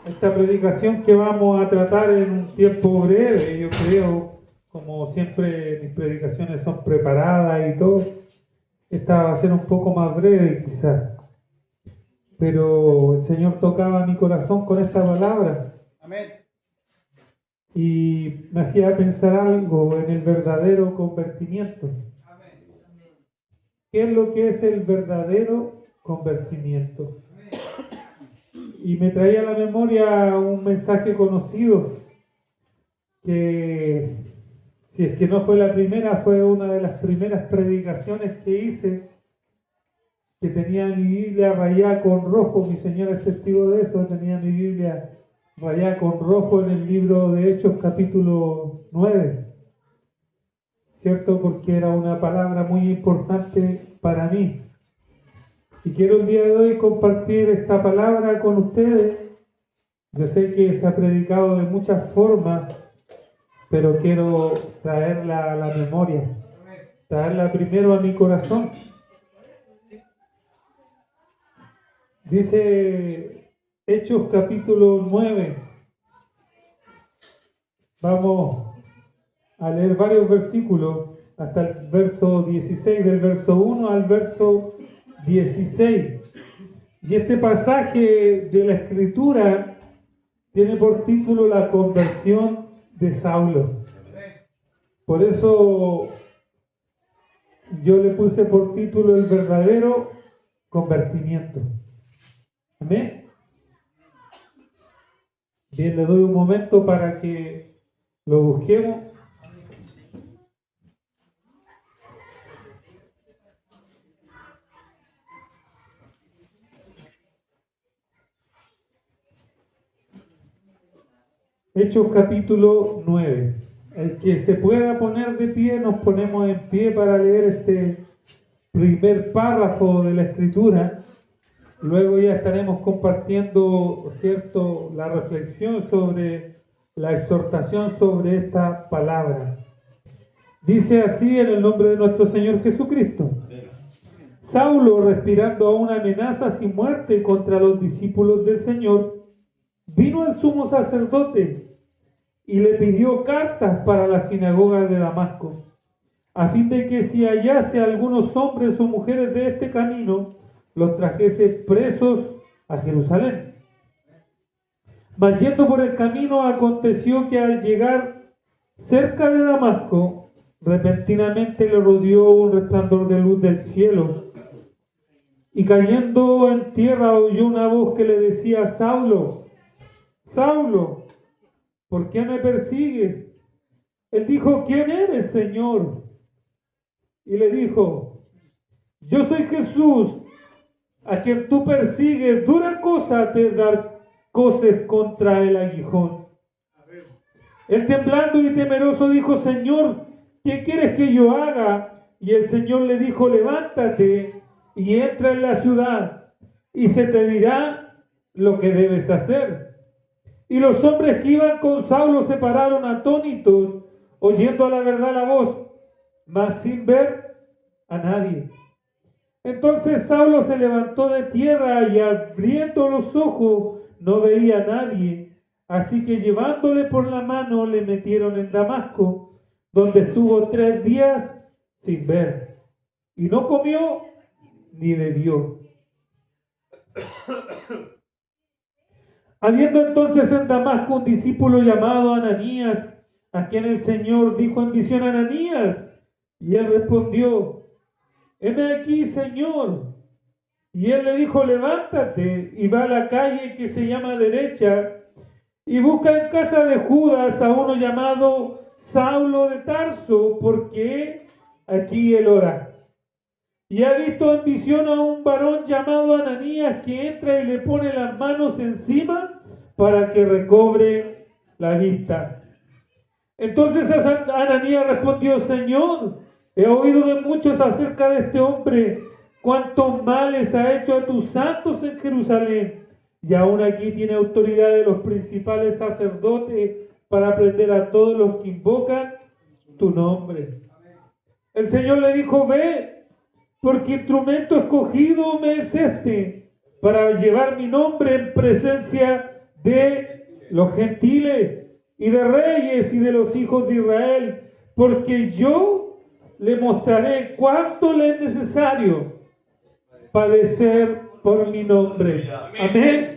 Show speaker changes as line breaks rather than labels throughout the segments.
Esta predicación que vamos a tratar en un tiempo breve, yo creo, como siempre mis predicaciones son preparadas y todo, esta va a ser un poco más breve quizás, pero el Señor tocaba mi corazón con esta palabra.
Amén.
Y me hacía pensar algo en el verdadero convertimiento. ¿Qué es lo que es el verdadero convertimiento? Y me traía a la memoria un mensaje conocido que, si es que no fue la primera, fue una de las primeras predicaciones que hice, que tenía mi Biblia rayada con rojo. Mi señora es testigo de eso. Tenía mi Biblia rayada con rojo en el libro de Hechos capítulo 9, ¿cierto? Porque era una palabra muy importante para mí. Y quiero el día de hoy compartir esta palabra con ustedes. Yo sé que se ha predicado de muchas formas, pero quiero traerla a la memoria, traerla primero a mi corazón. Dice Hechos capítulo 9. Vamos a leer varios versículos hasta el verso 16, del verso 1 al verso 16. Y este pasaje de la Escritura tiene por título la conversión de Saulo. Por eso yo le puse por título el verdadero convertimiento. Amén. Bien, le doy un momento para que lo busquemos. Hechos capítulo 9. El que se pueda poner de pie, nos ponemos en pie para leer este primer párrafo de la Escritura. Luego ya estaremos compartiendo, ¿cierto?, la reflexión sobre la exhortación sobre esta palabra. Dice así en el nombre de nuestro Señor Jesucristo. Saulo, respirando aún amenazas y muerte contra los discípulos del Señor, vino al sumo sacerdote y le pidió cartas para la sinagoga de Damasco, a fin de que si hallase a algunos hombres o mujeres de este camino, los trajese presos a Jerusalén. Mas yendo por el camino, aconteció que al llegar cerca de Damasco, repentinamente le rodeó un resplandor de luz del cielo, y cayendo en tierra oyó una voz que le decía: Saulo, Saulo, ¿por qué me persigues? Él dijo: ¿quién eres, Señor? Y le dijo: yo soy Jesús, a quien tú persigues. Dura cosa te dar coces contra el aguijón. Él, temblando y temeroso, dijo: Señor, ¿qué quieres que yo haga? Y el Señor le dijo: levántate y entra en la ciudad, y se te dirá lo que debes hacer. Y los hombres que iban con Saulo se pararon atónitos, oyendo a la verdad la voz, mas sin ver a nadie. Entonces Saulo se levantó de tierra y abriendo los ojos no veía a nadie. Así que llevándole por la mano le metieron en Damasco, donde estuvo 3 días sin ver. Y no comió ni bebió. Habiendo entonces en Damasco un discípulo llamado Ananías, a quien el Señor dijo en visión: Ananías. Y él respondió: heme aquí, Señor. Y él le dijo: levántate y va a la calle que se llama Derecha y busca en casa de Judas a uno llamado Saulo de Tarso, porque aquí él ora. Y ha visto en visión a un varón llamado Ananías que entra y le pone las manos encima para que recobre la vista. Entonces Ananías respondió: Señor, he oído de muchos acerca de este hombre, cuántos males ha hecho a tus santos en Jerusalén, y aún aquí tiene autoridad de los principales sacerdotes para prender a todos los que invocan tu nombre. El Señor le dijo: ve, porque instrumento escogido me es este, para llevar mi nombre en presencia de los gentiles y de reyes y de los hijos de Israel, porque yo le mostraré cuánto le es necesario padecer por mi nombre. Amén.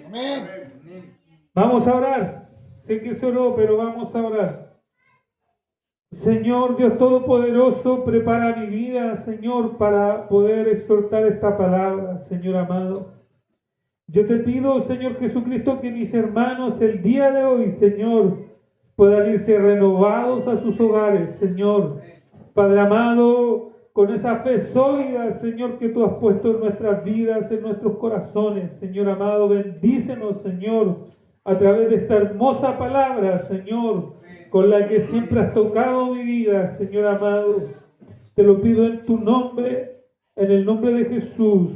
Vamos a orar. Sé que se oró, pero vamos a orar. Señor Dios Todopoderoso, prepara mi vida, Señor, para poder exhortar esta palabra, Señor amado. Yo te pido, Señor Jesucristo, que mis hermanos el día de hoy, Señor, puedan irse renovados a sus hogares, Señor. Padre amado, con esa fe sólida, Señor, que tú has puesto en nuestras vidas, en nuestros corazones, Señor amado, bendícenos, Señor, a través de esta hermosa palabra, Señor, con la que siempre has tocado mi vida, Señor amado. Te lo pido en tu nombre, en el nombre de Jesús.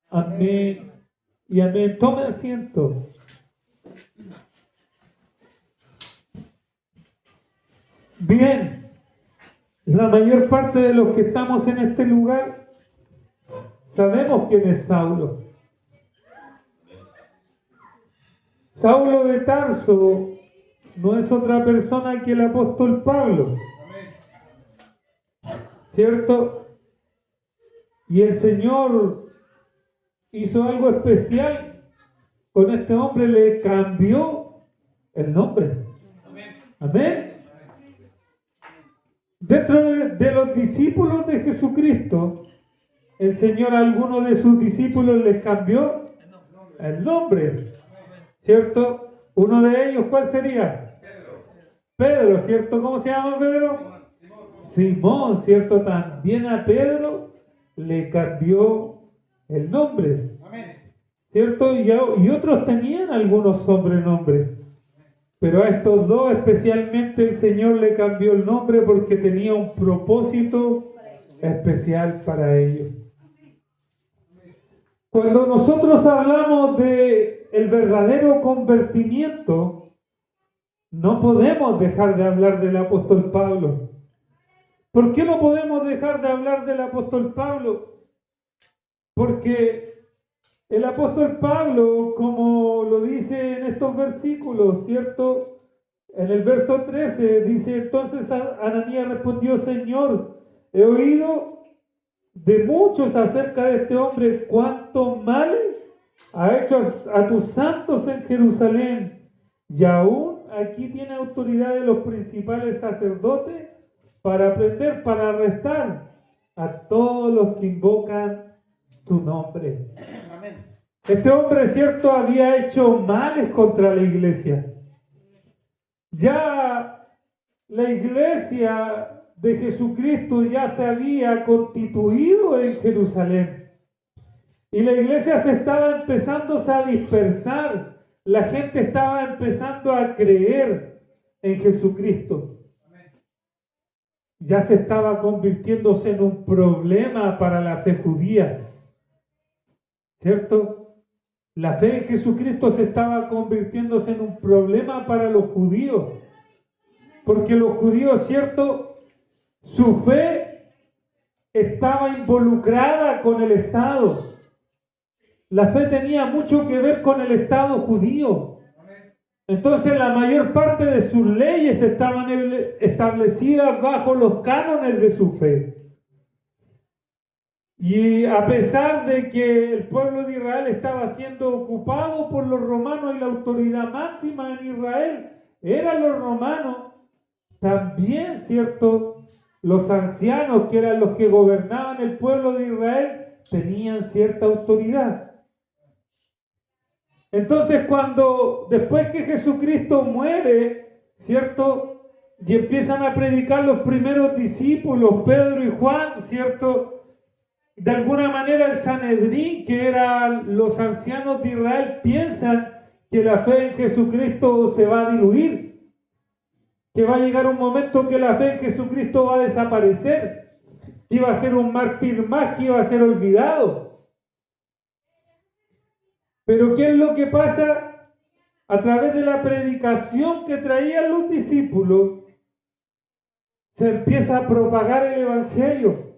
Amén y amén. Tome asiento. Bien, la mayor parte de los que estamos en este lugar sabemos quién es Saulo. Saulo de Tarso no es otra persona que el apóstol Pablo, ¿cierto? Y el Señor hizo algo especial con este hombre, le cambió el nombre. Amén. Dentro de los discípulos de Jesucristo, el Señor a algunos de sus discípulos les cambió el nombre, ¿cierto? Uno de ellos, ¿cuál sería? Pedro, ¿cierto? ¿Cómo se llama Pedro? Simón, ¿cierto? También a Pedro le cambió el nombre, ¿cierto? Y otros tenían algunos sobrenombres, pero a estos dos especialmente el Señor le cambió el nombre porque tenía un propósito especial para ellos. Cuando nosotros hablamos de el verdadero convertimiento, no podemos dejar de hablar del apóstol Pablo. ¿Por qué no podemos dejar de hablar del apóstol Pablo? Porque el apóstol Pablo, como lo dice en estos versículos, ¿cierto? En el verso 13 dice, entonces Ananías respondió, Señor, he oído de muchos acerca de este hombre, cuánto mal ha hecho a tus santos en Jerusalén, y aún aquí tiene autoridad de los principales sacerdotes para prender, para arrestar a todos los que invocan tu nombre. Amén. Este hombre, cierto, había hecho males contra la iglesia. Ya la iglesia de Jesucristo ya se había constituido en Jerusalén. Y la iglesia se estaba empezando a dispersar. La gente estaba empezando a creer en Jesucristo. Ya se estaba convirtiéndose en un problema para la fe judía, ¿cierto? La fe en Jesucristo se estaba convirtiéndose en un problema para los judíos, porque los judíos, ¿cierto? Su fe estaba involucrada con el Estado. La fe tenía mucho que ver con el Estado judío. Entonces la mayor parte de sus leyes estaban establecidas bajo los cánones de su fe. Y a pesar de que el pueblo de Israel estaba siendo ocupado por los romanos y la autoridad máxima en Israel eran los romanos, también, ¿cierto?, los ancianos, que eran los que gobernaban el pueblo de Israel, tenían cierta autoridad. Entonces, después que Jesucristo muere, ¿cierto?, y empiezan a predicar los primeros discípulos, Pedro y Juan, ¿cierto?, de alguna manera el Sanedrín, que eran los ancianos de Israel, piensan que la fe en Jesucristo se va a diluir, que va a llegar un momento que la fe en Jesucristo va a desaparecer, que iba a ser un mártir más, que iba a ser olvidado. Pero ¿qué es lo que pasa? A través de la predicación que traían los discípulos, se empieza a propagar el Evangelio.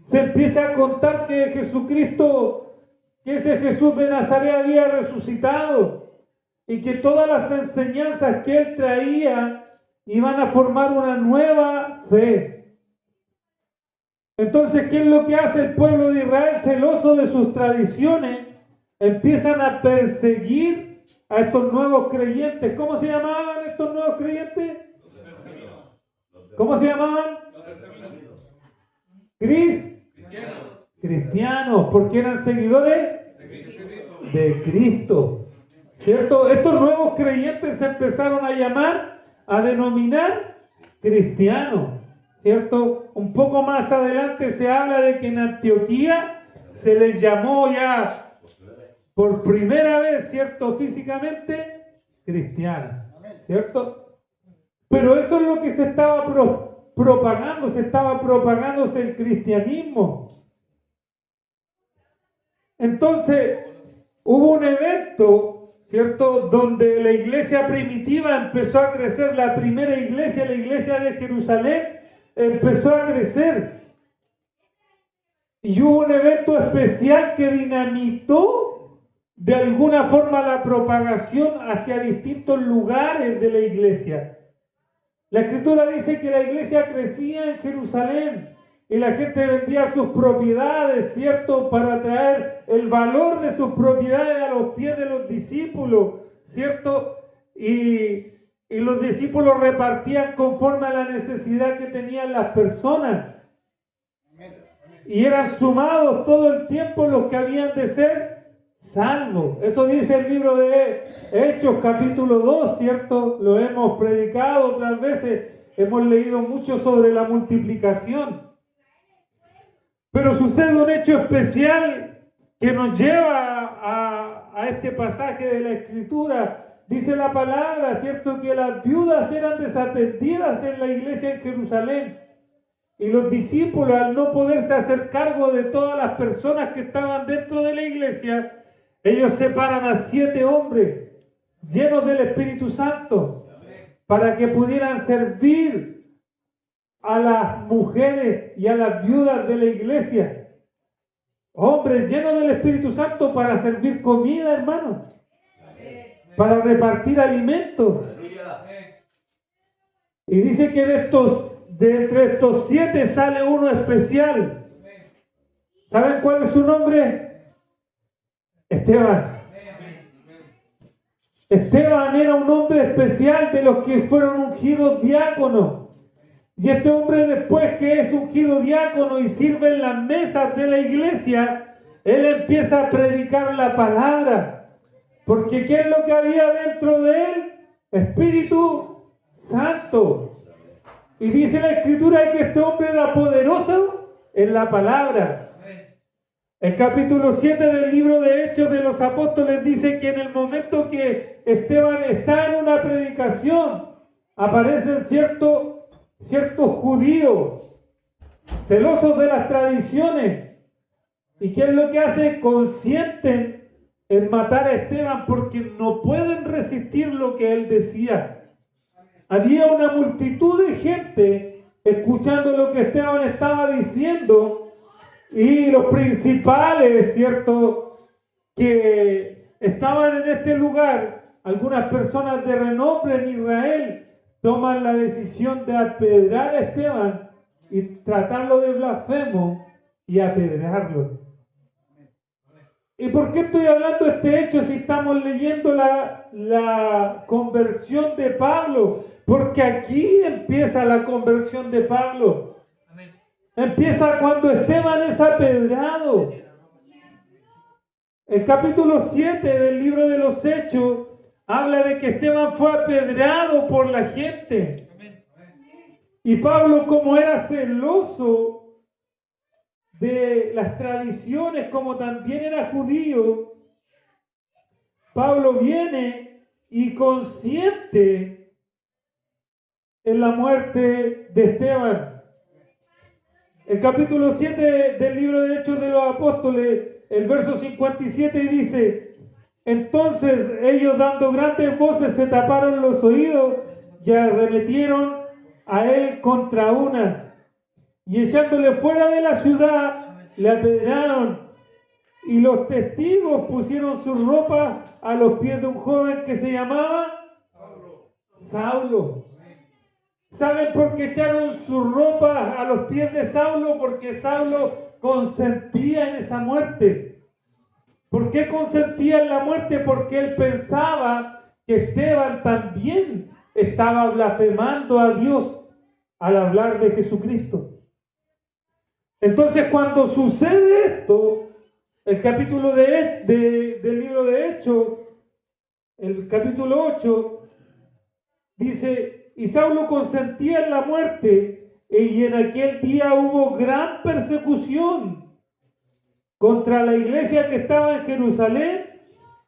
Se empieza a contar que Jesucristo, que ese Jesús de Nazaret había resucitado, y que todas las enseñanzas que él traía iban a formar una nueva fe. Entonces, ¿qué es lo que hace el pueblo de Israel, celoso de sus tradiciones? Empiezan a perseguir a estos nuevos creyentes. ¿Cómo se llamaban estos nuevos creyentes? ¿Cómo se llamaban? Cristianos, porque eran seguidores de Cristo. ¿Cierto? Estos nuevos creyentes se empezaron a llamar, a denominar cristianos. ¿Cierto? Un poco más adelante se habla de que en Antioquía se les llamó ya por primera vez, ¿cierto? Físicamente, cristianos. ¿Cierto? Pero eso es lo que se estaba propagando, se estaba propagándose el cristianismo. Entonces, hubo un evento, ¿cierto?, donde la iglesia primitiva empezó a crecer, la primera iglesia, la iglesia de Jerusalén, empezó a crecer. Y hubo un evento especial que dinamitó de alguna forma la propagación hacia distintos lugares de la iglesia. La Escritura dice que la iglesia crecía en Jerusalén y la gente vendía sus propiedades, ¿cierto?, para traer el valor de sus propiedades a los pies de los discípulos, ¿cierto? Y los discípulos repartían conforme a la necesidad que tenían las personas. Y eran sumados todo el tiempo los que habían de ser salvos. Eso dice el libro de Hechos, capítulo 2, ¿cierto? Lo hemos predicado otras veces, hemos leído mucho sobre la multiplicación. Pero sucede un hecho especial que nos lleva a este pasaje de la Escritura. Dice la palabra, ¿cierto?, que las viudas eran desatendidas en la iglesia en Jerusalén. Y los discípulos, al no poderse hacer cargo de todas las personas que estaban dentro de la iglesia, ellos separan a 7 hombres llenos del Espíritu Santo para que pudieran servir a las mujeres y a las viudas de la iglesia. Hombres llenos del Espíritu Santo para servir comida, hermanos, para repartir alimentos. Y dice que de entre estos 7 sale uno especial. ¿Saben cuál es su nombre? Esteban. Esteban era un hombre especial de los que fueron ungidos diáconos. Y este hombre, después que es ungido diácono y sirve en las mesas de la iglesia, él empieza a predicar la palabra. Porque ¿qué es lo que había dentro de él? Espíritu Santo. Y dice la Escritura que este hombre era poderoso en la palabra. El capítulo 7 del libro de Hechos de los Apóstoles dice que en el momento que Esteban está en una predicación, aparecen ciertos judíos celosos de las tradiciones. ¿Y qué es lo que hace? Consienten en matar a Esteban porque no pueden resistir lo que él decía. Había una multitud de gente escuchando lo que Esteban estaba diciendo, y los principales, ¿cierto?, que estaban en este lugar, algunas personas de renombre en Israel, toman la decisión de apedrear a Esteban y tratarlo de blasfemo y apedrearlo. ¿Y por qué estoy hablando de este hecho si estamos leyendo la conversión de Pablo? Porque aquí empieza la conversión de Pablo. Amén. Empieza cuando Esteban es apedreado. El capítulo 7 del libro de los Hechos habla de que Esteban fue apedreado por la gente. Amén. Y Pablo, como era celoso de las tradiciones, como también era judío, Pablo viene y consiente en la muerte de Esteban. El capítulo 7 del libro de Hechos de los Apóstoles, el verso 57 dice: entonces ellos, dando grandes voces, se taparon los oídos y arremetieron a él contra una, y echándole fuera de la ciudad, le apedrearon Y los testigos pusieron su ropa a los pies de un joven que se llamaba Saulo. ¿Saben por qué echaron su ropa a los pies de Saulo? Porque Saulo consentía en esa muerte. ¿Por qué consentía en la muerte? Porque él pensaba que Esteban también estaba blasfemando a Dios al hablar de Jesucristo. Entonces, cuando sucede esto, el capítulo del libro de Hechos, el capítulo 8, dice: y Saulo consentía en la muerte, y en aquel día hubo gran persecución contra la iglesia que estaba en Jerusalén,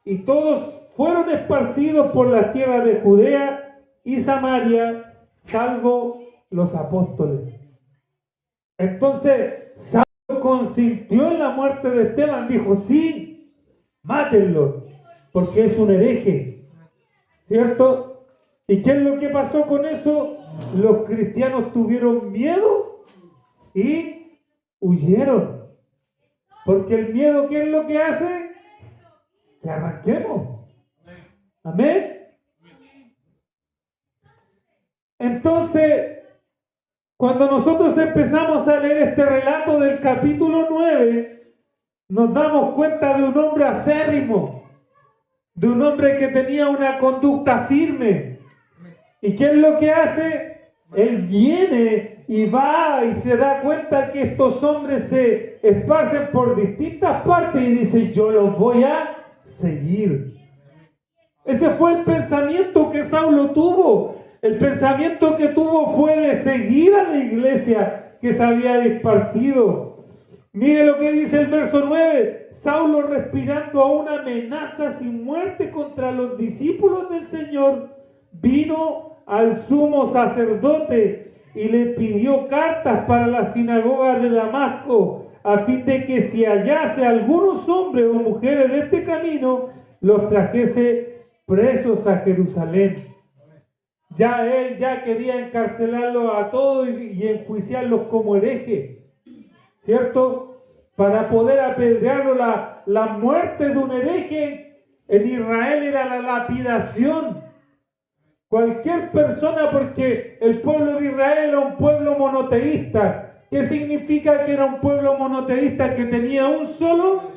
y todos fueron esparcidos por las tierras de Judea y Samaria, salvo los apóstoles. Entonces, Saulo consintió en la muerte de Esteban, dijo: sí, mátenlo, porque es un hereje, ¿cierto? ¿Y qué es lo que pasó con eso? Los cristianos tuvieron miedo y huyeron. Porque el miedo, ¿qué es lo que hace? Que arranquemos. Amén. Entonces, cuando nosotros empezamos a leer este relato del capítulo 9, nos damos cuenta de un hombre acérrimo, de un hombre que tenía una conducta firme. ¿Y qué es lo que hace? Él viene y va y se da cuenta que estos hombres se esparcen por distintas partes y dice: yo los voy a seguir. Ese fue el pensamiento que Saulo tuvo. El pensamiento que tuvo fue de seguir a la iglesia que se había esparcido. Mire lo que dice el verso 9. Saulo, respirando aún amenazas sin muerte contra los discípulos del Señor, vino al sumo sacerdote y le pidió cartas para la sinagoga de Damasco, a fin de que si hallase algunos hombres o mujeres de este camino, los trajese presos a Jerusalén. Él quería encarcelarlos a todos y enjuiciarlos como herejes, ¿cierto? Para poder apedrearlos. La muerte de un hereje en Israel era la lapidación. Cualquier persona, porque el pueblo de Israel era un pueblo monoteísta. ¿Qué significa que era un pueblo monoteísta? Que tenía un solo.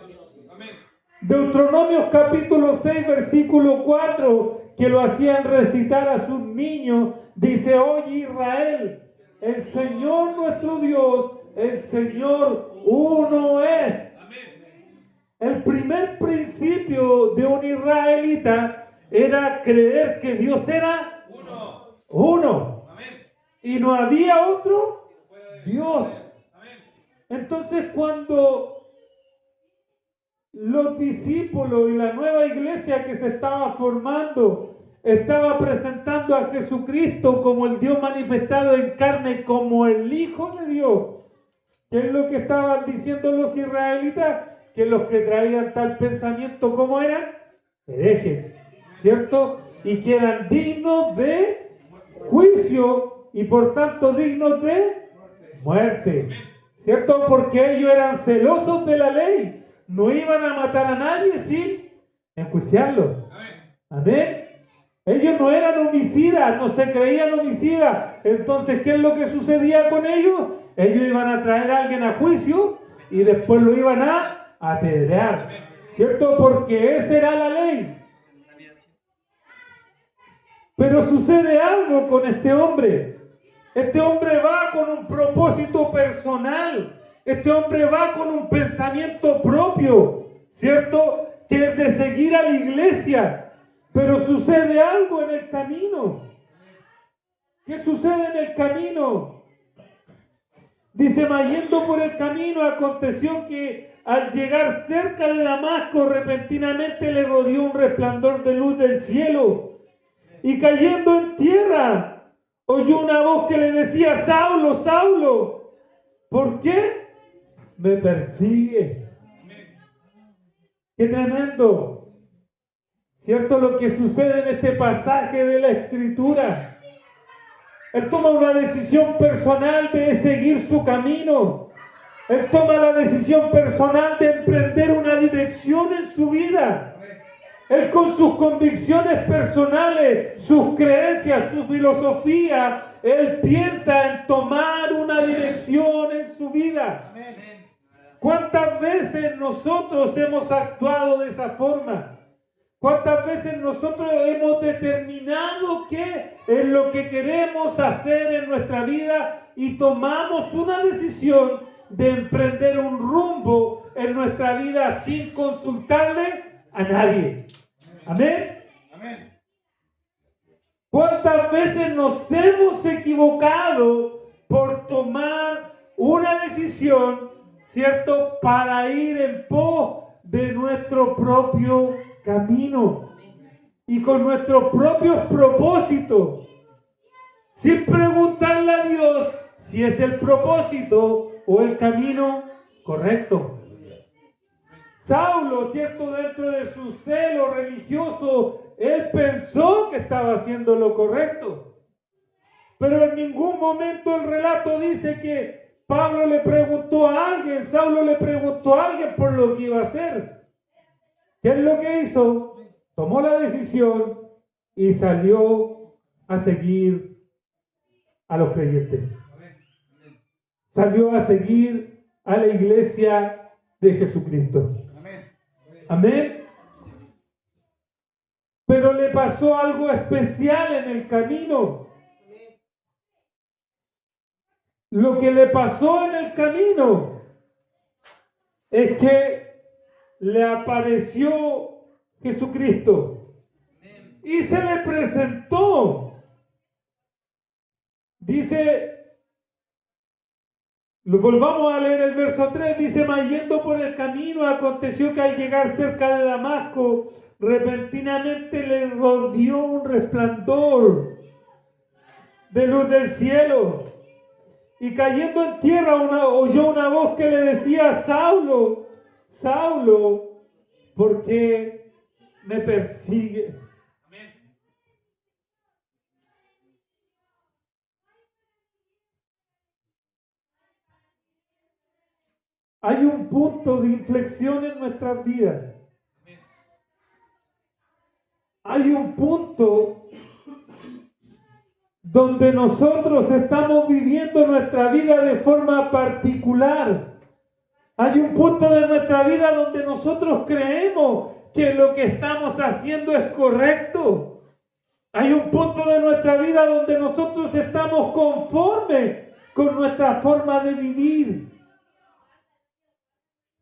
Deuteronomios capítulo 6, versículo 4, que lo hacían recitar a sus niños, dice: oye Israel, el Señor nuestro Dios, el Señor uno es. El primer principio de un israelita era creer que Dios era uno. Y no había otro Dios. Entonces, cuando los discípulos y la nueva iglesia que se estaba formando estaba presentando a Jesucristo como el Dios manifestado en carne, como el Hijo de Dios, ¿qué es lo que estaban diciendo los israelitas? Que los que traían tal pensamiento, ¿cómo eran? Herejes, ¿cierto? Y que eran dignos de juicio y por tanto dignos de muerte, ¿cierto? Porque ellos eran celosos de la ley, no iban a matar a nadie sin enjuiciarlo. Amén. Ellos no eran homicidas, no se creían homicidas. Entonces, ¿qué es lo que sucedía con ellos? Ellos iban a traer a alguien a juicio y después lo iban a apedrear, ¿cierto? Porque esa era la ley. Pero sucede algo con este hombre. Este hombre va con un propósito personal. Este hombre va con un pensamiento propio, ¿cierto? Que es de seguir a la iglesia. Pero sucede algo en el camino. ¿Qué sucede en el camino? Dice: yendo por el camino, aconteció que al llegar cerca de Damasco, repentinamente le rodeó un resplandor de luz del cielo. Y cayendo en tierra, oyó una voz que le decía: Saulo, Saulo, ¿por qué me persigue? ¡Qué tremendo! ¿Cierto lo que sucede en este pasaje de la Escritura? Él toma una decisión personal de seguir su camino. Él toma la decisión personal de emprender una dirección en su vida. Él con sus convicciones personales, sus creencias, su filosofía, él piensa en tomar una dirección en su vida. ¿Cuántas veces nosotros hemos actuado de esa forma? ¿Cuántas veces nosotros hemos determinado qué es lo que queremos hacer en nuestra vida y tomamos una decisión de emprender un rumbo en nuestra vida sin consultarle a nadie? Amén. Amén. ¿Cuántas veces nos hemos equivocado por tomar una decisión, cierto, para ir en pos de nuestro propio camino y con nuestros propios propósitos, sin preguntarle a Dios si es el propósito o el camino correcto? Saulo, cierto, dentro de su celo religioso, él pensó que estaba haciendo lo correcto. Pero en ningún momento el relato dice que Saulo le preguntó a alguien por lo que iba a hacer. ¿Qué es lo que hizo? Tomó la decisión y salió a seguir a los creyentes. Salió a seguir a la iglesia de Jesucristo. Amén. Pero le pasó algo especial en el camino. Lo que le pasó en el camino es que le apareció Jesucristo y se le presentó. Dice, volvamos a leer el verso 3, dice: mas yendo por el camino, aconteció que al llegar cerca de Damasco, repentinamente le rodeó un resplandor de luz del cielo. Y cayendo en tierra oyó una voz que le decía: Saulo, Saulo, ¿por qué me persigue? Hay un punto de inflexión en nuestras vidas. Hay un punto donde nosotros estamos viviendo nuestra vida de forma particular. Hay un punto de nuestra vida donde nosotros creemos que lo que estamos haciendo es correcto. Hay un punto de nuestra vida donde nosotros estamos conformes con nuestra forma de vivir.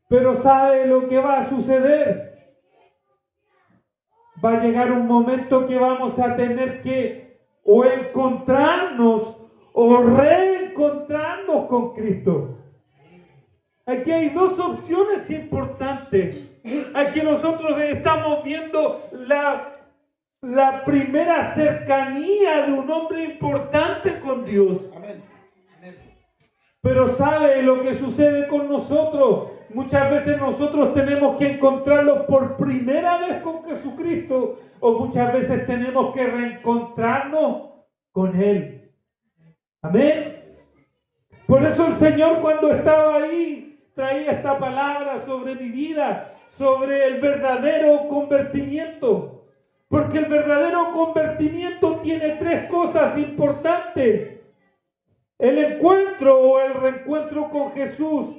Pero ¿sabe lo que va a suceder? Va a llegar un momento que vamos a tener que o encontrarnos o reencontrarnos con Cristo. Aquí hay dos opciones importantes. Aquí nosotros estamos viendo la primera cercanía de un hombre importante con Dios. Amén. Pero ¿sabe lo que sucede con nosotros? Muchas veces nosotros tenemos que encontrarlo por primera vez con Jesucristo, o muchas veces tenemos que reencontrarnos con Él. Amén. Por eso el Señor, cuando estaba ahí, traía esta palabra sobre mi vida, sobre el verdadero convertimiento. Porque el verdadero convertimiento tiene tres cosas importantes: el encuentro o el reencuentro con Jesús,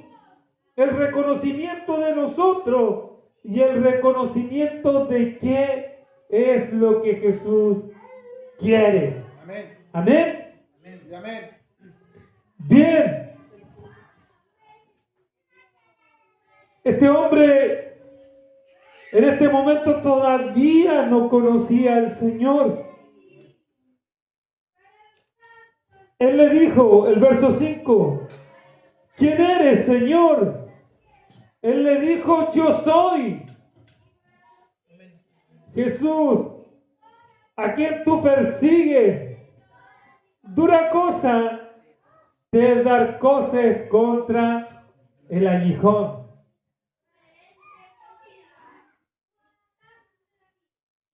el reconocimiento de nosotros y el reconocimiento de qué es lo que Jesús quiere. Amén. Amén. Amén. Amén. Bien. Este hombre en este momento todavía no conocía al Señor. Él le dijo, el verso 5, ¿quién eres, Señor? Él le dijo, yo soy Jesús, a quien tú persigues. Dura cosa de dar cosas contra el aguijón.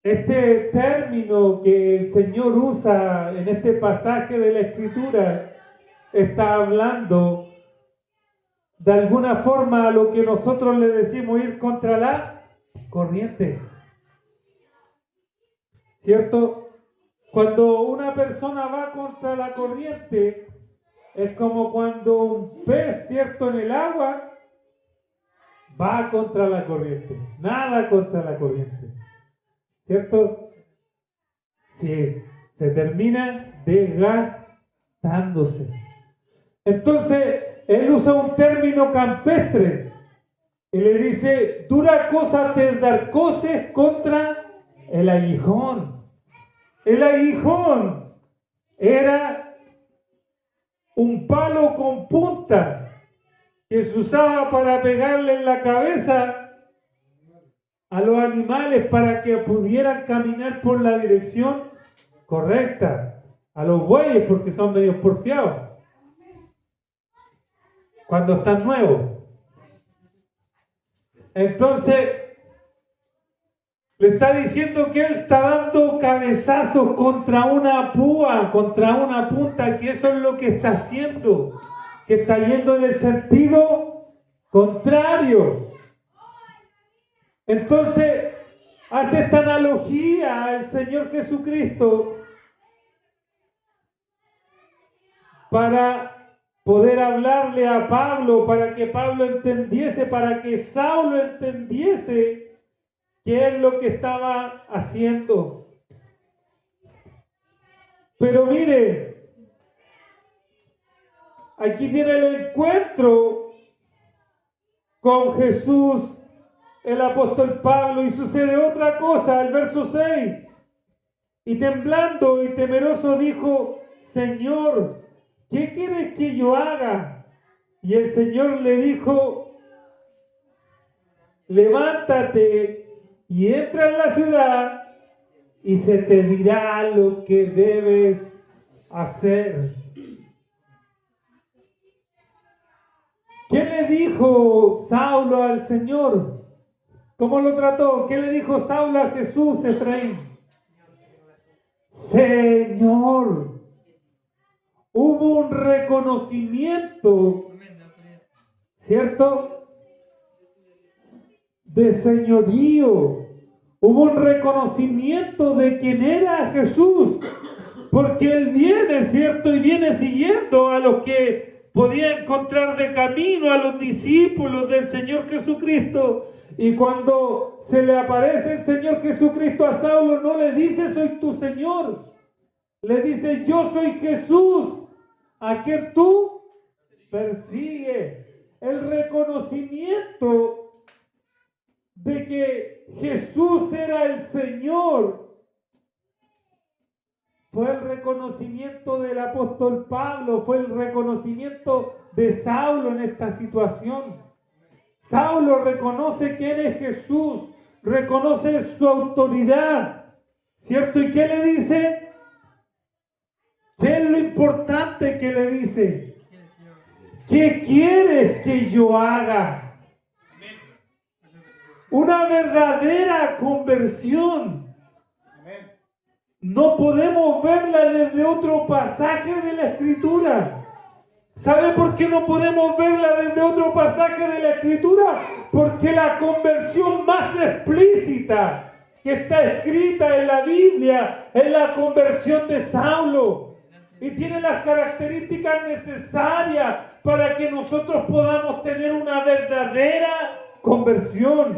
Este término que el Señor usa en este pasaje de la Escritura está hablando de alguna forma a lo que nosotros le decimos ir contra la corriente. ¿Cierto? Cuando una persona va contra la corriente, es como cuando un pez, ¿cierto?, en el agua, va contra la corriente. Nada contra la corriente. ¿Cierto? Sí, se termina desgastándose. Entonces, él usa un término campestre. Y le dice, dura cosa te dar coces contra el aguijón. El aguijón era un palo con punta que se usaba para pegarle en la cabeza a los animales para que pudieran caminar por la dirección correcta. A los bueyes porque son medio porfiados cuando están nuevos. Entonces, le está diciendo que él está dando cabezazos contra una púa, contra una punta, que eso es lo que está haciendo, que está yendo en el sentido contrario. Entonces, hace esta analogía al Señor Jesucristo para poder hablarle a Pablo, para que Pablo entendiese, para que Saulo entendiese qué es lo que estaba haciendo. Pero mire, aquí tiene el encuentro con Jesús, el apóstol Pablo, y sucede otra cosa, el verso 6. Y temblando y temeroso dijo, Señor, ¿qué quieres que yo haga? Y el Señor le dijo, levántate y entra en la ciudad y se te dirá lo que debes hacer. ¿Qué le dijo Saulo al Señor? ¿Cómo lo trató? ¿Qué le dijo Saulo a Jesús, Efraín? Señor. Hubo un reconocimiento, ¿cierto?, de señorío. Hubo un reconocimiento de quién era Jesús, porque Él viene, ¿cierto?, y viene siguiendo a los que podía encontrar de camino, a los discípulos del Señor Jesucristo. Y cuando se le aparece el Señor Jesucristo a Saulo, no le dice, soy tu Señor. Le dice, yo soy Jesús, a quien tú persigues. El reconocimiento de que Jesús era el Señor fue el reconocimiento del apóstol Pablo, fue el reconocimiento de Saulo en esta situación. Saulo reconoce quién es Jesús, reconoce su autoridad, ¿cierto? ¿Y qué le dice? ¿Qué es lo importante que le dice? ¿Qué quieres que yo haga? Una verdadera conversión. No podemos verla desde otro pasaje de la Escritura. ¿Sabe por qué no podemos verla desde otro pasaje de la Escritura? Porque la conversión más explícita que está escrita en la Biblia es la conversión de Saulo. Y tiene las características necesarias para que nosotros podamos tener una verdadera conversión.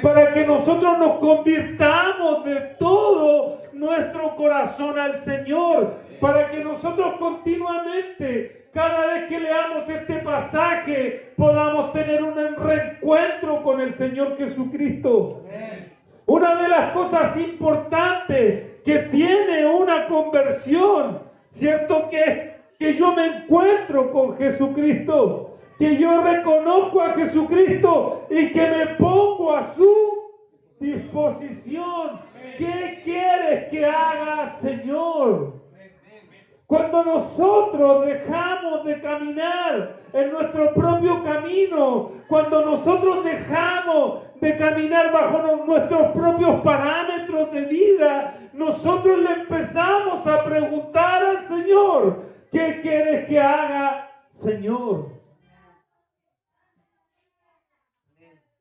Para que nosotros nos convirtamos de todo nuestro corazón al Señor. Para que nosotros continuamente, cada vez que leamos este pasaje, podamos tener un reencuentro con el Señor Jesucristo. Una de las cosas importantes que tiene una conversión, ¿cierto? Que yo me encuentro con Jesucristo, que yo reconozco a Jesucristo y que me pongo a su disposición. ¿Qué quieres que haga, Señor? Cuando nosotros dejamos de caminar en nuestro propio camino, cuando nosotros dejamos de caminar bajo nuestros propios parámetros de vida, nosotros le empezamos a preguntar al Señor, ¿qué quieres que haga, Señor?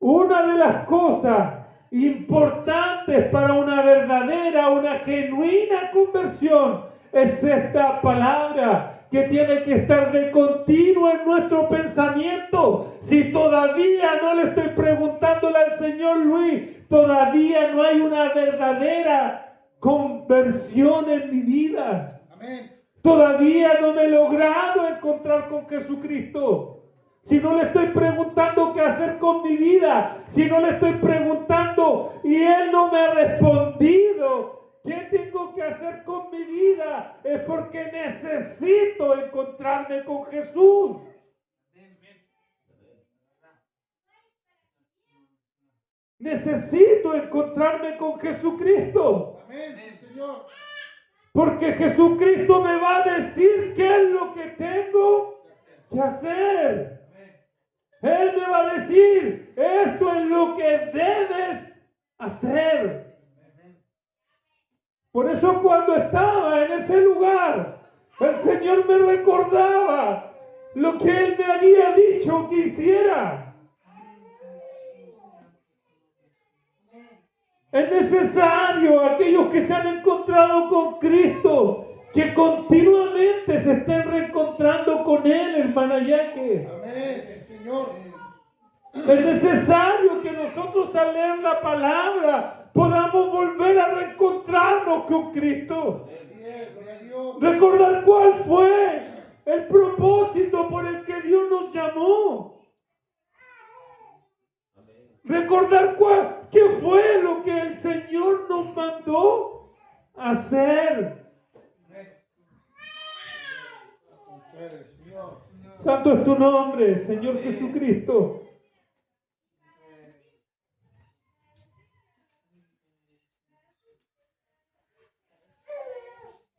Una de las cosas importantes para una verdadera, una genuina conversión es esta palabra que tiene que estar de continuo en nuestro pensamiento. Si todavía no le estoy preguntándole al Señor Luis, todavía no hay una verdadera conversión en mi vida.
Amén.
Todavía no me he logrado encontrar con Jesucristo. Si no le estoy preguntando qué hacer con mi vida, si no le estoy preguntando y Él no me ha respondido qué tengo que hacer con mi vida, es porque necesito encontrarme con Jesús. Necesito encontrarme con Jesucristo.
Amén, Señor.
Porque Jesucristo me va a decir qué es lo que tengo que hacer. Él me va a decir, esto es lo que debes hacer. Por eso cuando estaba en ese lugar, el Señor me recordaba lo que Él me había dicho que hiciera. Es necesario, aquellos que se han encontrado con Cristo, que continuamente se estén reencontrando con Él, hermana Yaque.
Amén, Señor.
Es necesario que nosotros al leer la palabra podamos volver a reencontrarnos con Cristo.
Así es, gloria a Dios.
Recordar cuál fue el propósito por el que Dios nos llamó. Recordar qué fue lo que el Señor nos mandó hacer. Santo es tu nombre, Señor Jesucristo.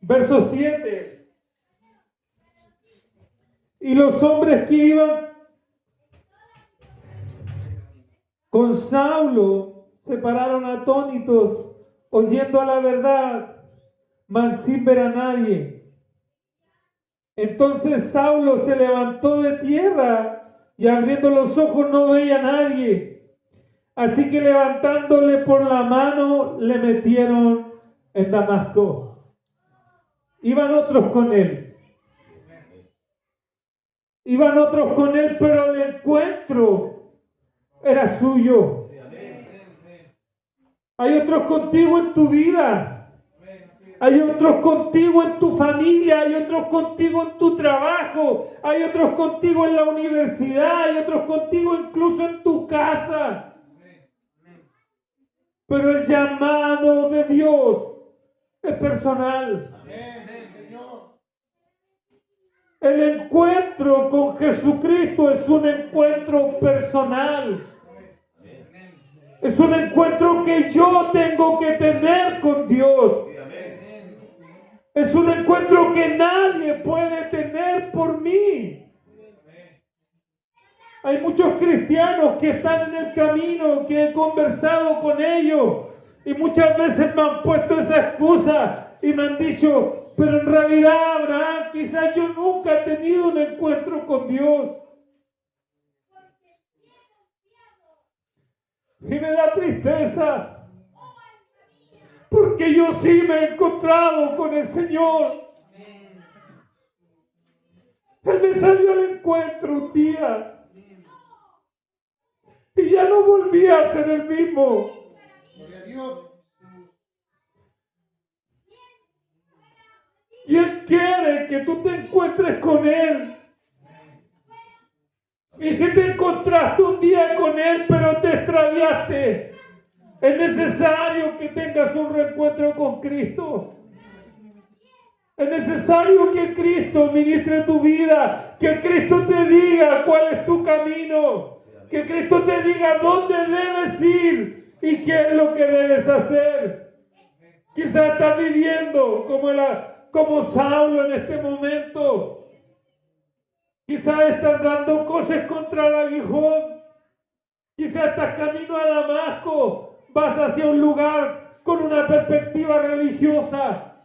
Verso 7. Y los hombres que iban con Saulo se pararon atónitos, oyendo a la verdad, mas sin ver a nadie. Entonces Saulo se levantó de tierra y abriendo los ojos no veía a nadie. Así que levantándole por la mano le metieron en Damasco. Iban otros con él. Iban otros con él, pero el encuentro era suyo. Hay otros contigo en tu vida. Hay otros contigo en tu familia. Hay otros contigo en tu trabajo. Hay otros contigo en la universidad. Hay otros contigo incluso en tu casa. Pero el llamado de Dios es personal. El encuentro con Jesucristo es un encuentro personal. Es un encuentro que yo tengo que tener con Dios. Es un encuentro que nadie puede tener por mí. Hay muchos cristianos que están en el camino, que he conversado con ellos y muchas veces me han puesto esa excusa y me han dicho, pero en realidad, Abraham, quizás yo nunca he tenido un encuentro con Dios. Y me da tristeza, porque yo sí me he encontrado con el Señor. Él me salió al encuentro un día y ya no volví a ser el mismo.
Gloria a Dios.
Y Él quiere que tú te encuentres con Él. Y si te encontraste un día con Él, pero te extraviaste, es necesario que tengas un reencuentro con Cristo. Es necesario que Cristo ministre tu vida, que Cristo te diga cuál es tu camino, que Cristo te diga dónde debes ir y qué es lo que debes hacer. Quizás estás viviendo como Saulo en este momento. Quizás estás dando cosas contra el aguijón. Quizás estás camino a Damasco. Vas hacia un lugar con una perspectiva religiosa.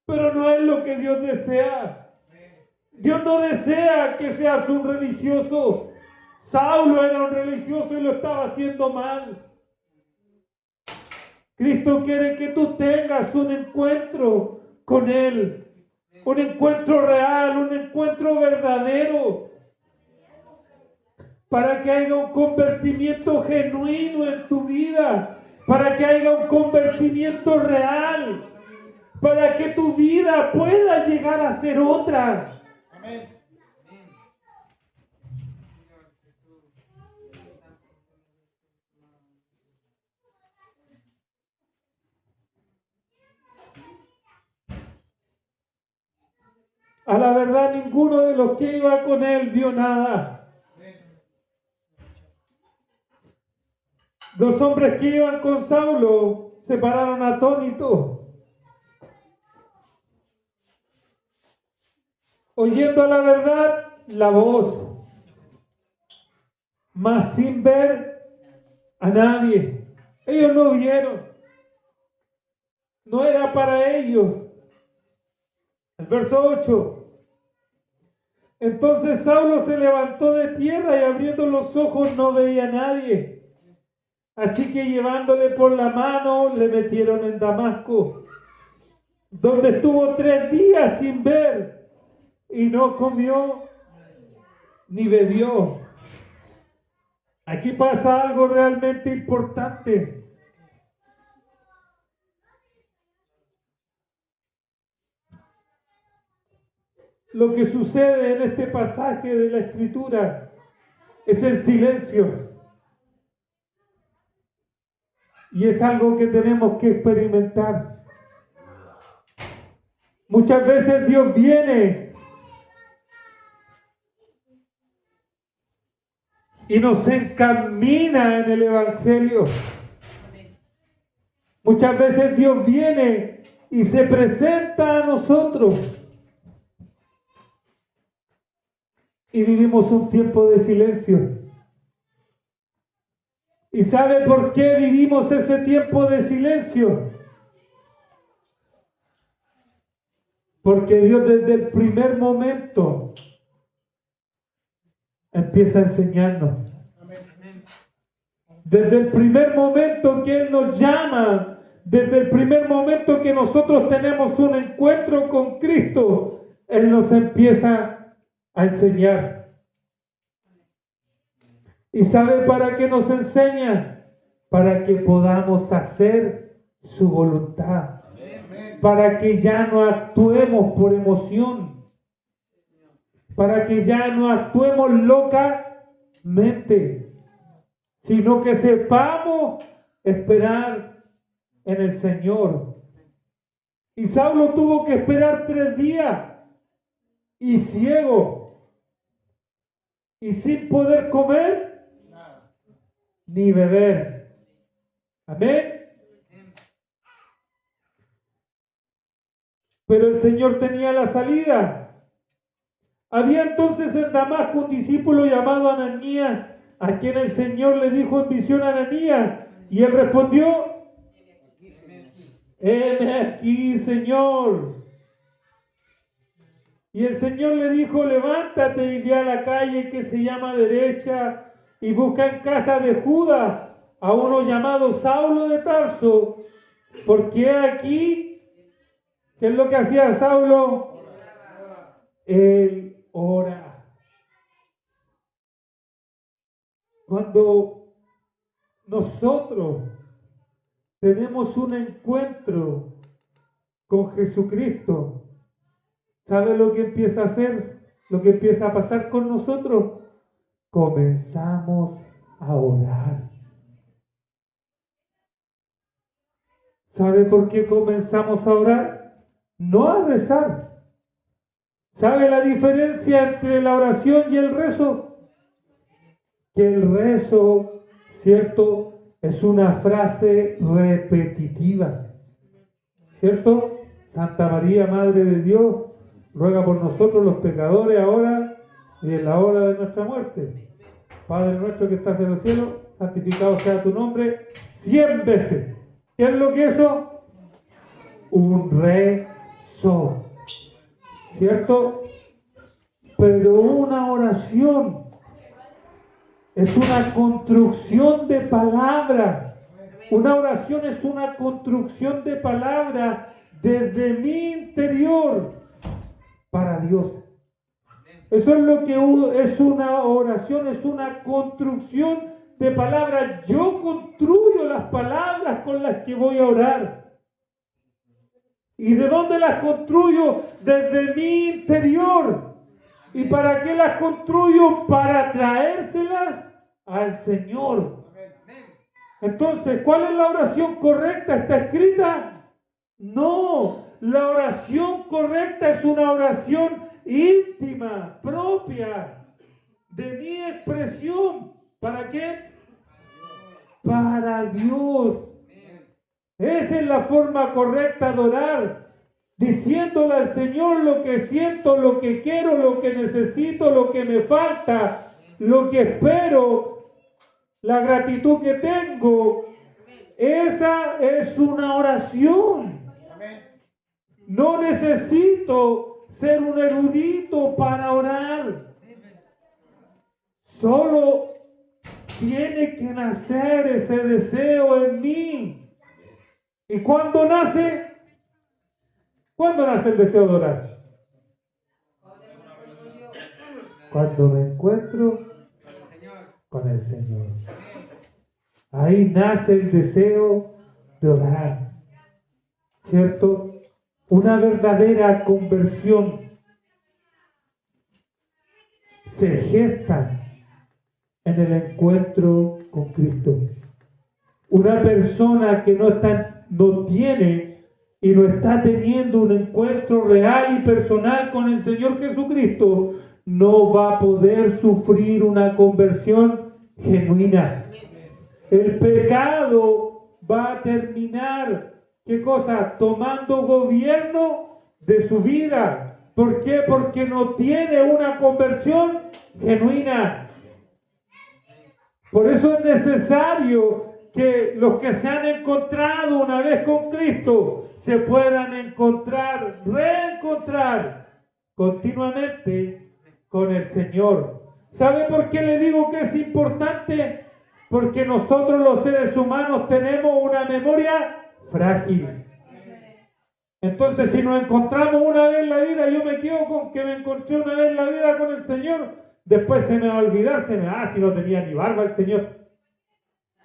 Pero no es lo que Dios desea. Dios no desea que seas un religioso. Saulo era un religioso y lo estaba haciendo mal. Cristo quiere que tú tengas un encuentro con Él, un encuentro real, un encuentro verdadero, para que haya un convertimiento genuino en tu vida, para que haya un convertimiento real, para que tu vida pueda llegar a ser otra.
Amén.
A la verdad, ninguno de los que iba con él vio nada. Los hombres que iban con Saulo se pararon atónitos, oyendo la verdad, la voz, mas sin ver a nadie. Ellos no vieron. No era para ellos. El verso 8. Entonces Saulo se levantó de tierra y abriendo los ojos no veía a nadie. Así que llevándole por la mano le metieron en Damasco, donde estuvo 3 días sin ver y no comió ni bebió. Aquí pasa algo realmente importante. Lo que sucede en este pasaje de la Escritura es el silencio. Y es algo que tenemos que experimentar. Muchas veces Dios viene y nos encamina en el Evangelio. Muchas veces Dios viene y se presenta a nosotros. Y vivimos un tiempo de silencio. ¿Y sabe por qué vivimos ese tiempo de silencio? Porque Dios desde el primer momento empieza a enseñarnos. Desde el primer momento que Él nos llama, desde el primer momento que nosotros tenemos un encuentro con Cristo, Él nos empieza a enseñar. ¿Y sabe para qué nos enseña? Para que podamos hacer su voluntad. Para que ya no actuemos por emoción. Para que ya no actuemos locamente, sino que sepamos esperar en el Señor. Y Saulo tuvo que esperar 3 días y ciego y sin poder comer ni beber. Amén. Pero el Señor tenía la salida. Había entonces en Damasco un discípulo llamado Ananías, a quien el Señor le dijo en visión a Ananías, y él respondió: heme aquí, Señor. Y el Señor le dijo: levántate y ve a la calle que se llama Derecha y busca en casa de Judas a uno llamado Saulo de Tarso, porque aquí, ¿qué es lo que hacía Saulo? Él ora. Cuando nosotros tenemos un encuentro con Jesucristo, ¿sabe lo que empieza a hacer? Lo que empieza a pasar con nosotros. Comenzamos a orar. ¿Sabe por qué comenzamos a orar? No a rezar. ¿Sabe la diferencia entre la oración y el rezo? Que el rezo, ¿cierto?, es una frase repetitiva. ¿Cierto? Santa María, Madre de Dios, ruega por nosotros los pecadores ahora y en la hora de nuestra muerte. Padre nuestro que estás en el cielo, santificado sea tu nombre 100 veces. ¿Qué es lo que es eso? Un rezo. ¿Cierto? Pero una oración Es una construcción de palabra. Una oración es una construcción de palabra desde mi interior para Dios. Eso es lo que es una oración, es una construcción de palabras. Yo construyo las palabras con las que voy a orar. ¿Y de dónde las construyo? Desde mi interior. ¿Y para qué las construyo? Para traérselas al Señor. Entonces, ¿cuál es la oración correcta? ¿Está escrita? No, la oración correcta es una oración íntima, propia, de mi expresión. ¿Para qué? Para Dios. Esa es la forma correcta de orar, diciéndole al Señor lo que siento, lo que quiero, lo que necesito, lo que me falta, lo que espero, la gratitud que tengo. Esa es una oración. No necesito ser un erudito para orar. Solo tiene que nacer ese deseo en mí. ¿Y cuándo nace? ¿Cuándo nace el deseo de orar? Cuando me encuentro con el Señor. Ahí nace el deseo de orar. ¿Cierto? Una verdadera conversión se gesta en el encuentro con Cristo. Una persona que no tiene y no está teniendo un encuentro real y personal con el Señor Jesucristo, no va a poder sufrir una conversión genuina. El pecado va a terminar, ¿qué cosa? Tomando gobierno de su vida. ¿Por qué? Porque no tiene una conversión genuina. Por eso es necesario que los que se han encontrado una vez con Cristo se puedan reencontrar continuamente con el Señor. ¿Sabe por qué le digo que es importante? Porque nosotros los seres humanos tenemos una memoria frágil. Entonces, si nos encontramos una vez en la vida, yo me quedo con que me encontré una vez en la vida con el Señor, después se me va a olvidar, si no tenía ni barba el Señor.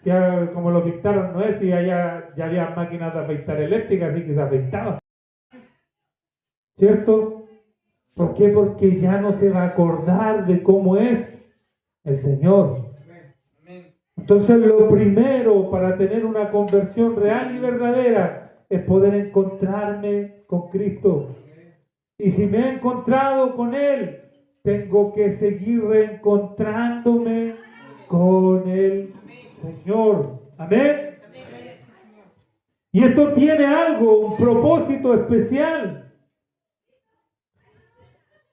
Ya como lo pintaron, no es, y allá ya había máquinas de afeitar eléctricas, así que se afeitaba. ¿Cierto? ¿Por qué? Porque ya no se va a acordar de cómo es el Señor. Entonces lo primero para tener una conversión real y verdadera es poder encontrarme con Cristo. Y si me he encontrado con Él, tengo que seguir reencontrándome con el Señor. Amén. Y esto tiene algo, un propósito especial.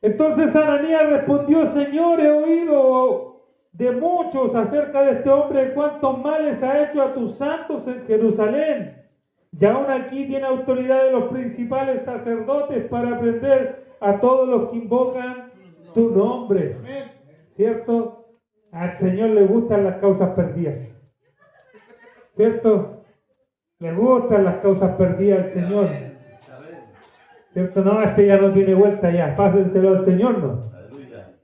Entonces Ananías respondió: Señor, he oído de muchos acerca de este hombre, cuántos males ha hecho a tus santos en Jerusalén. Y aún aquí tiene autoridad de los principales sacerdotes para prender a todos los que invocan tu nombre. ¿Cierto? Al Señor le gustan las causas perdidas. ¿Cierto? Le gustan las causas perdidas al Señor. ¿Cierto? No, este ya no tiene vuelta ya. Pásenselo al Señor, ¿no?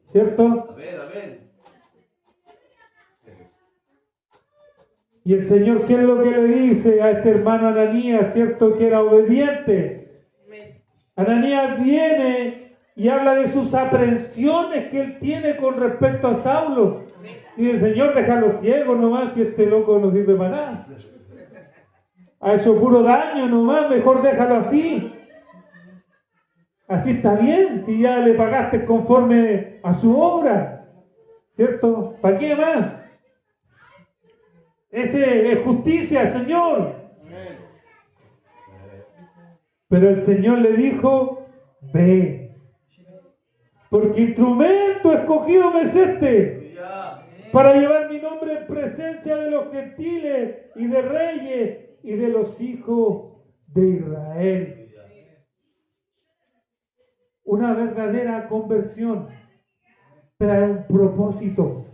¿Cierto? Y el Señor, ¿qué es lo que le dice a este hermano Ananías? ¿Cierto? Que era obediente. Ananías viene y habla de sus aprensiones que él tiene con respecto a Saulo. Y el Señor, déjalo ciego nomás, si este loco no sirve para nada. Ha hecho puro daño nomás, mejor déjalo así. Así está bien, si ya le pagaste conforme a su obra. ¿Cierto? ¿Para qué más? Ese es justicia, Señor. Pero el Señor le dijo: ve, porque instrumento escogido me es este, para llevar mi nombre en presencia de los gentiles y de reyes y de los hijos de Israel. Una verdadera conversión trae un propósito.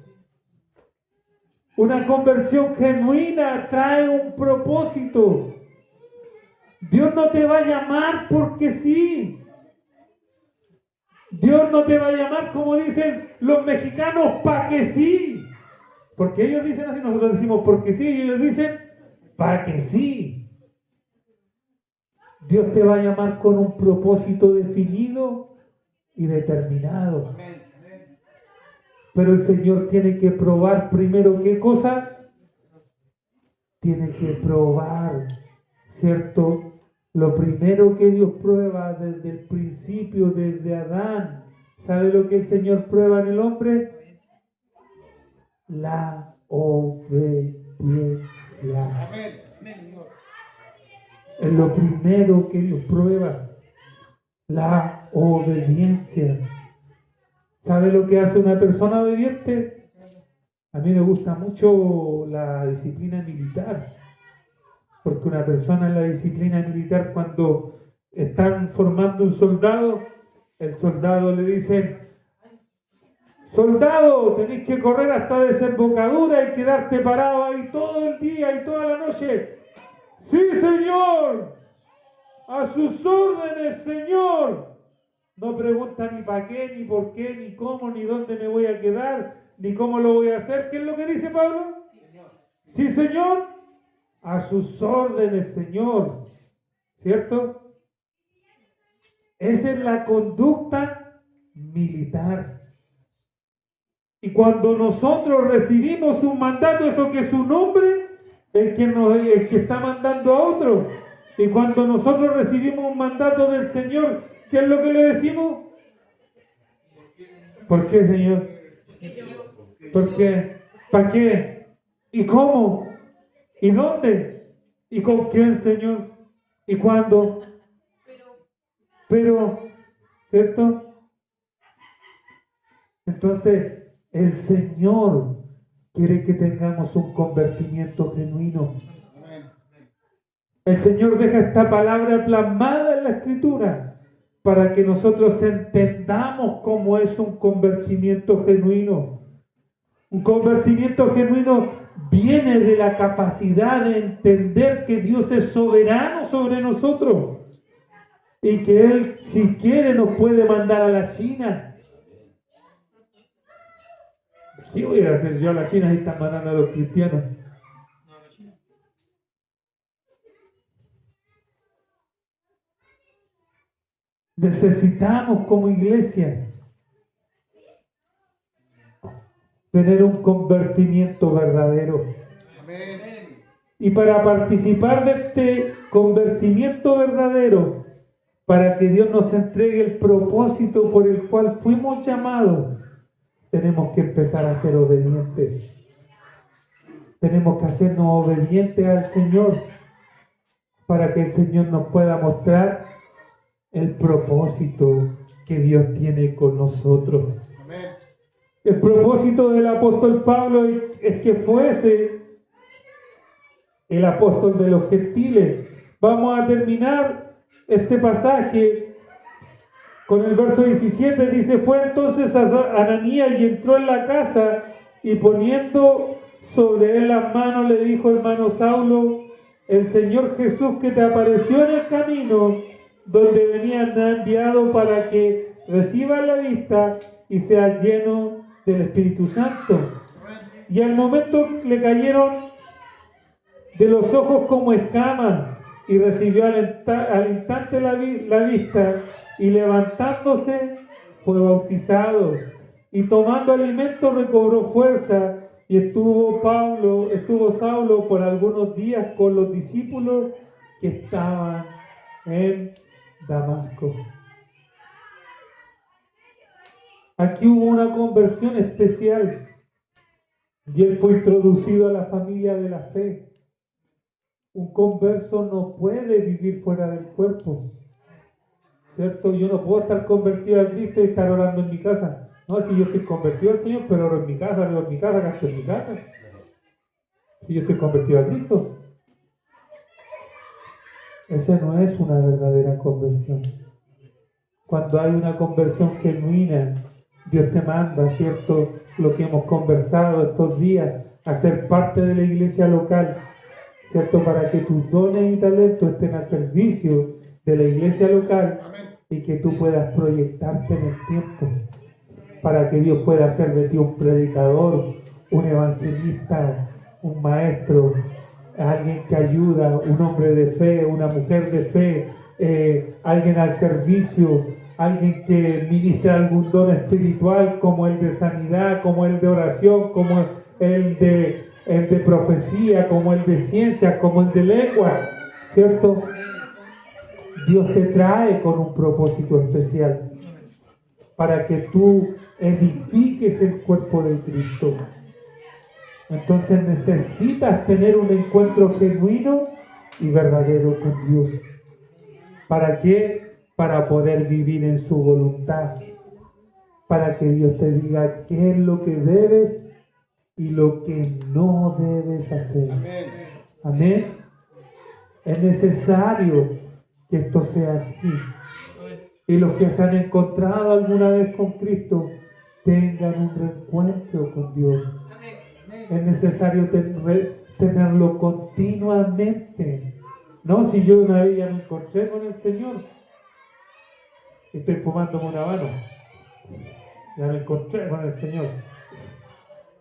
Una conversión genuina trae un propósito. Dios no te va a llamar porque sí. Dios no te va a llamar como dicen los mexicanos, pa' que sí. Porque ellos dicen así, nosotros decimos porque sí, y ellos dicen pa' que sí. Dios te va a llamar con un propósito definido y determinado. Pero el Señor tiene que probar primero, ¿qué cosa? Tiene que probar, ¿cierto? Lo primero que Dios prueba desde el principio, desde Adán, ¿sabe lo que el Señor prueba en el hombre? La obediencia.
Amén. Señor.
Es lo primero que Dios prueba, la obediencia. ¿Sabe lo que hace una persona obediente? A mí me gusta mucho la disciplina militar, porque una persona en la disciplina militar, cuando están formando un soldado, el soldado le dice: soldado, tenés que correr hasta desembocadura y quedarte parado ahí todo el día y toda la noche. ¡Sí, señor! ¡A sus órdenes, señor! No pregunta ni para qué, ni por qué, ni cómo, ni dónde me voy a quedar, ni cómo lo voy a hacer. ¿Qué es lo que dice Pablo? Sí, señor. A sus órdenes, Señor. ¿Cierto? Esa es la conducta militar. Y cuando nosotros recibimos un mandato, eso que es un hombre, el que está mandando a otro. Y cuando nosotros recibimos un mandato del Señor, ¿qué es lo que le decimos? ¿Por qué, Señor? ¿Por qué? ¿Para qué? ¿Y cómo? ¿Y dónde? ¿Y con quién, Señor? ¿Y cuándo? Pero, ¿cierto? Entonces, el Señor quiere que tengamos un convertimiento genuino. El Señor deja esta palabra plasmada en la Escritura para que nosotros entendamos cómo es un convertimiento genuino. Un convertimiento genuino viene de la capacidad de entender que Dios es soberano sobre nosotros y que Él, si quiere, nos puede mandar a la China. ¿Qué voy a hacer yo a la China si están mandando a los cristianos? Necesitamos como iglesia tener un convertimiento verdadero.
Amén.
Y para participar de este convertimiento verdadero, para que Dios nos entregue el propósito por el cual fuimos llamados, tenemos que empezar a ser obedientes. Tenemos que hacernos obedientes al Señor para que el Señor nos pueda mostrar el propósito que Dios tiene con nosotros.
Amén.
El propósito del apóstol Pablo es que fuese el apóstol de los gentiles. Vamos a terminar este pasaje con el verso 17. Dice: fue entonces Ananías y entró en la casa, y poniendo sobre él las manos le dijo: hermano Saulo, el Señor Jesús que te apareció en el camino donde venías me ha enviado para que recibas la vista y seas lleno del Espíritu Santo. Y al momento le cayeron de los ojos como escamas, y recibió al instante la vista, y levantándose fue bautizado, y tomando alimento recobró fuerza, y estuvo Saulo por algunos días con los discípulos que estaban en Damasco. Aquí hubo una conversión especial y él fue introducido a la familia de la fe. Un converso no puede vivir fuera del cuerpo, ¿cierto? Yo no puedo estar convertido a Cristo y estar orando en mi casa. No, si yo estoy convertido al Señor, pero oro en mi casa, oro en mi casa, gasto en mi casa. Si yo estoy convertido a Cristo. Esa no es una verdadera conversión. Cuando hay una conversión genuina, Dios te manda, ¿cierto? Lo que hemos conversado estos días, a ser parte de la iglesia local, ¿cierto? Para que tus dones y talentos estén al servicio de la iglesia local y que tú puedas proyectarte en el tiempo, para que Dios pueda hacer de ti un predicador, un evangelista, un maestro, alguien que ayuda, un hombre de fe, una mujer de fe, alguien al servicio, alguien que ministra algún don espiritual, como el de sanidad, como el de oración, como el de profecía, como el de ciencia, como el de lengua, ¿cierto? Dios te trae con un propósito especial para que tú edifiques el cuerpo de Cristo. Entonces necesitas tener un encuentro genuino y verdadero con Dios. ¿Para qué? Para poder vivir en su voluntad. Para que Dios te diga qué es lo que debes y lo que no debes hacer. Amén. Es necesario que esto sea así. Y los que se han encontrado alguna vez con Cristo tengan un reencuentro con Dios. Es necesario tenerlo continuamente. No, si yo una vez ya me encontré con el Señor, estoy fumándome un habano, ya me encontré con el Señor.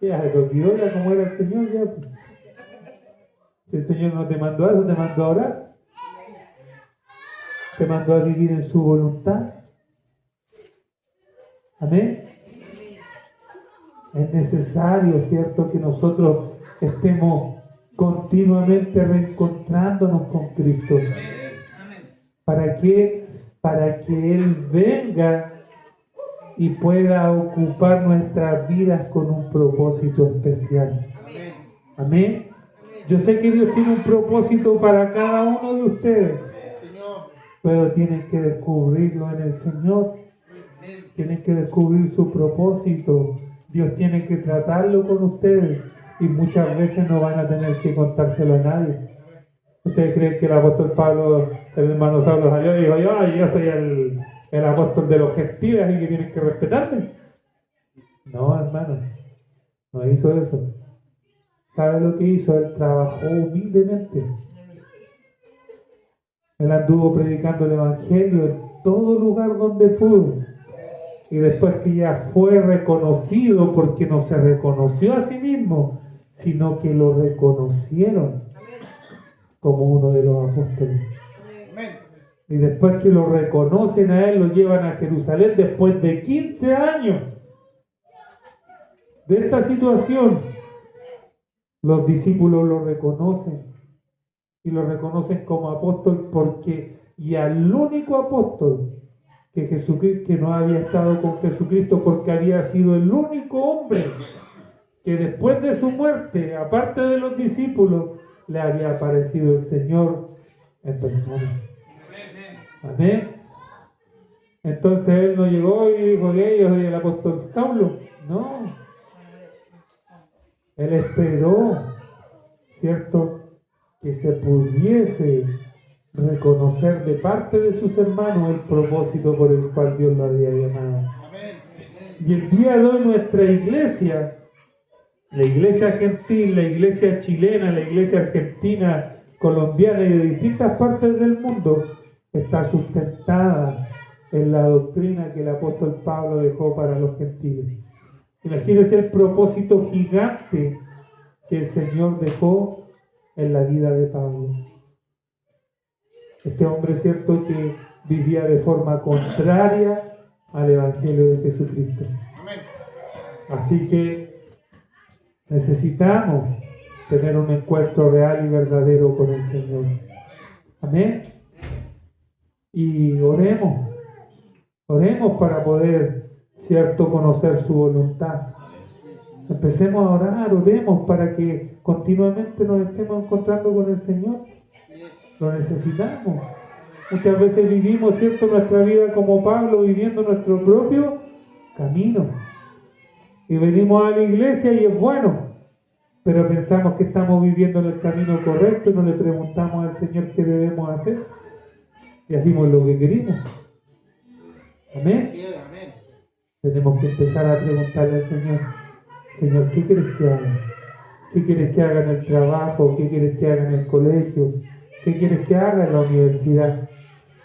Ya se te olvidó ya cómo era el Señor, ya. Si el Señor no te mandó a eso, te mandó a orar, te mandó a vivir en su voluntad. Amén. Es necesario, ¿cierto?, que nosotros estemos continuamente reencontrándonos con Cristo. ¿Para qué? Para que Él venga y pueda ocupar nuestras vidas con un propósito especial. Amén. Yo sé que Dios tiene un propósito para cada uno de ustedes, pero tienen que descubrirlo en el Señor. Tienen que descubrir su propósito. Dios tiene que tratarlo con ustedes y muchas veces no van a tener que contárselo a nadie. ¿Ustedes creen que el apóstol Pablo, el hermano Saulo salió y dijo, yo soy el apóstol de los gentiles y que tienen que respetarme? No, hermano, no hizo eso. ¿Sabe lo que hizo? Él trabajó humildemente. Él anduvo predicando el evangelio en todo lugar donde pudo. Y después que ya fue reconocido, porque no se reconoció a sí mismo, sino que lo reconocieron como uno de los apóstoles. Y después que lo reconocen a él, lo llevan a Jerusalén después de 15 años de esta situación. Los discípulos lo reconocen y lo reconocen como apóstol y al único apóstol que no había estado con Jesucristo, porque había sido el único hombre que después de su muerte, aparte de los discípulos, le había aparecido el Señor en persona. Amén. Entonces él no llegó y dijo que yo soy el apóstol Saulo. No. Él esperó, ¿cierto?, que se pudiese reconocer de parte de sus hermanos el propósito por el cual Dios lo había llamado. Y el día de hoy nuestra iglesia, la iglesia gentil, la iglesia chilena, la iglesia argentina, colombiana y de distintas partes del mundo, está sustentada en la doctrina que el apóstol Pablo dejó para los gentiles. Imagínense el propósito gigante que el Señor dejó en la vida de Pablo. Este hombre, cierto, que vivía de forma contraria al Evangelio de Jesucristo. Así que necesitamos tener un encuentro real y verdadero con el Señor. Amén. Y oremos para poder, cierto, conocer su voluntad. Empecemos a orar, oremos para que continuamente nos estemos encontrando con el Señor. Lo necesitamos. Muchas veces vivimos, cierto, nuestra vida como Pablo, viviendo nuestro propio camino. Y venimos a la iglesia y es bueno, pero pensamos que estamos viviendo en el camino correcto y no le preguntamos al Señor qué debemos hacer. Y hacemos lo que queremos. Amén. Tenemos que empezar a preguntarle al Señor, Señor, ¿qué quieres que haga? ¿Qué quieres que haga en el trabajo? ¿Qué quieres que haga en el colegio? ¿Qué quieres que haga en la universidad?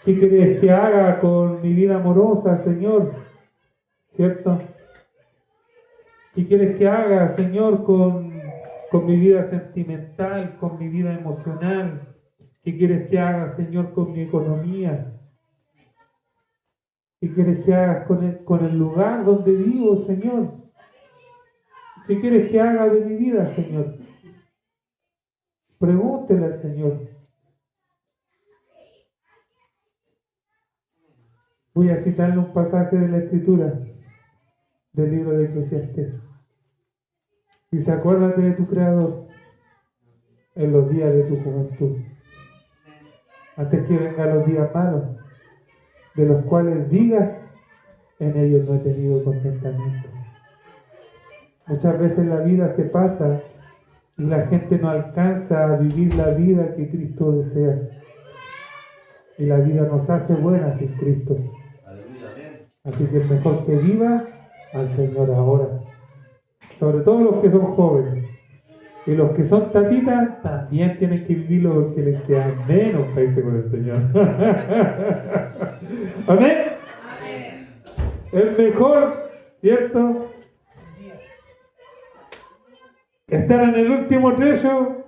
¿Qué quieres que haga con mi vida amorosa, Señor? ¿Cierto? ¿Qué quieres que haga, Señor, con mi vida sentimental, con mi vida emocional? ¿Qué quieres que haga, Señor, con mi economía? ¿Qué quieres que haga con el lugar donde vivo, Señor? ¿Qué quieres que haga de mi vida, Señor? Pregúntele al Señor. Voy a citarle un pasaje de la Escritura, del libro de Eclesiastés. Dice, acuérdate de tu Creador en los días de tu juventud, antes que vengan los días malos, de los cuales digas, en ellos no he tenido contentamiento. Muchas veces la vida se pasa y la gente no alcanza a vivir la vida que Cristo desea. Y la vida nos hace buena sin Cristo. Así que es mejor que viva al Señor ahora. Sobre todo los que son jóvenes. Y los que son tatitas también tienen que vivirlo porque les queda menos para irse con el Señor. ¿Amén? Es mejor, ¿cierto? Estar en el último trecho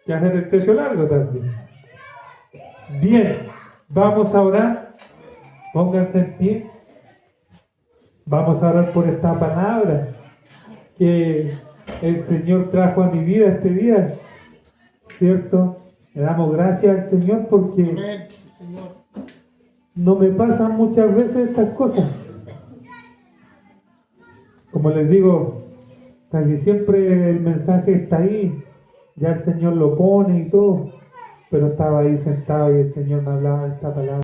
que hacer el trecho largo también. Bien, vamos a orar. Pónganse en pie. Vamos a orar por esta palabra que el Señor trajo a mi vida este día, ¿cierto? Le damos gracias al Señor porque
Amén, Señor.
no me pasan muchas veces estas cosas. Como les digo, casi siempre el mensaje está ahí, ya el Señor lo pone y todo, pero estaba ahí sentado y el Señor me hablaba de esta palabra.